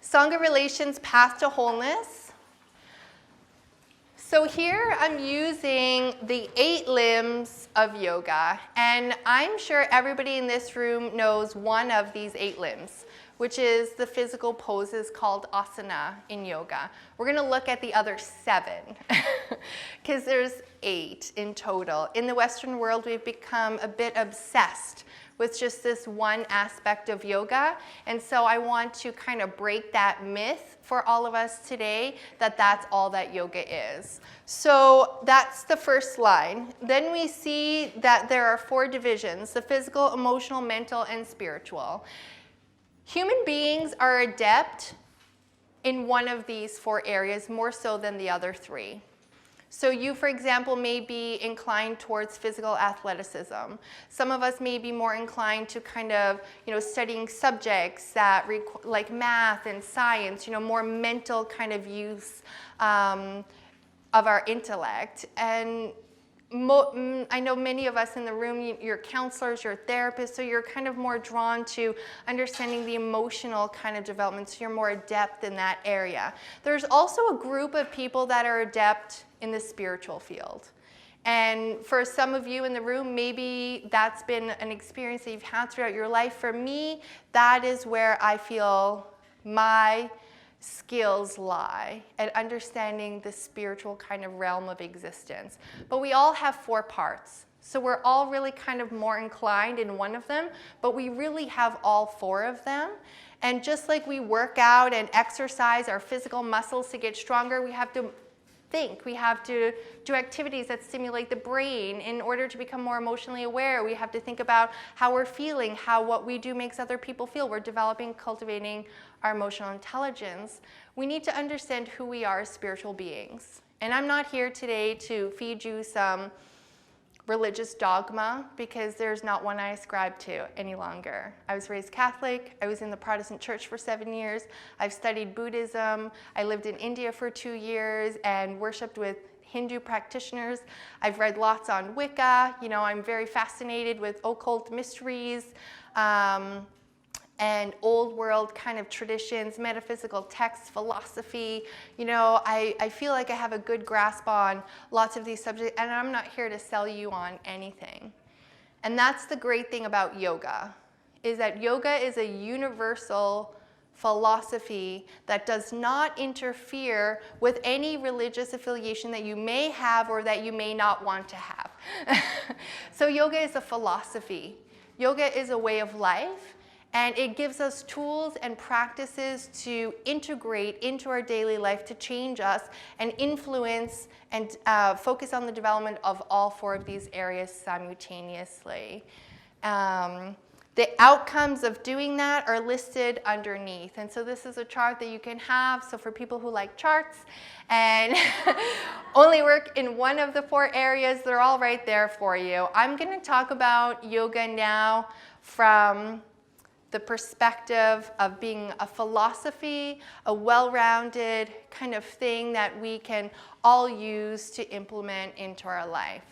Sangha Relations Path to Wholeness. So here I'm using the 8 limbs of yoga, and I'm sure everybody in this room knows one of these 8 limbs, which is the physical poses called asana in yoga. We're going to look at the other 7 because there's 8 in total. In the Western world, we've become a bit obsessed with just this one aspect of yoga, and so I want to kind of break that myth for all of us today that that's all that yoga is. So that's the first line. Then we see that there are 4 divisions: the physical, emotional, mental, and spiritual. Human beings are adept in one of these 4 areas more so than the other 3. So you, for example, may be inclined towards physical athleticism. Some of us may be more inclined to kind of, studying subjects that like math and science, more mental kind of use of our intellect. And I know many of us in the room, you're counselors, you're therapists, so you're kind of more drawn to understanding the emotional kind of development, so you're more adept in that area. There's also a group of people that are adept in the spiritual field. And for some of you in the room, maybe that's been an experience that you've had throughout your life. For me, that is where I feel my skills lie, at understanding the spiritual kind of realm of existence. But we all have 4 parts. So we're all really kind of more inclined in one of them, but we really have all 4 of them. And just like we work out and exercise our physical muscles to get stronger, we have to think. We have to do activities that stimulate the brain in order to become more emotionally aware. We have to think about how we're feeling, how what we do makes other people feel. We're developing, cultivating our emotional intelligence. We need to understand who we are as spiritual beings. And I'm not here today to feed you some religious dogma, because there's not one I ascribe to any longer. I was raised Catholic. I was in the Protestant church for 7 years. I've studied Buddhism. I lived in India for 2 years and worshipped with Hindu practitioners. I've read lots on Wicca. I'm very fascinated with occult mysteries and old world kind of traditions, metaphysical texts, philosophy. I feel like I have a good grasp on lots of these subjects, and I'm not here to sell you on anything. And that's the great thing about yoga, is that yoga is a universal philosophy that does not interfere with any religious affiliation that you may have or that you may not want to have. So yoga is a philosophy. Yoga is a way of life. And it gives us tools and practices to integrate into our daily life to change us and influence and focus on the development of all 4 of these areas simultaneously. The outcomes of doing that are listed underneath. And so this is a chart that you can have. So for people who like charts and only work in one of the 4 areas, they're all right there for you. I'm going to talk about yoga now from the perspective of being a philosophy, a well-rounded kind of thing that we can all use to implement into our life.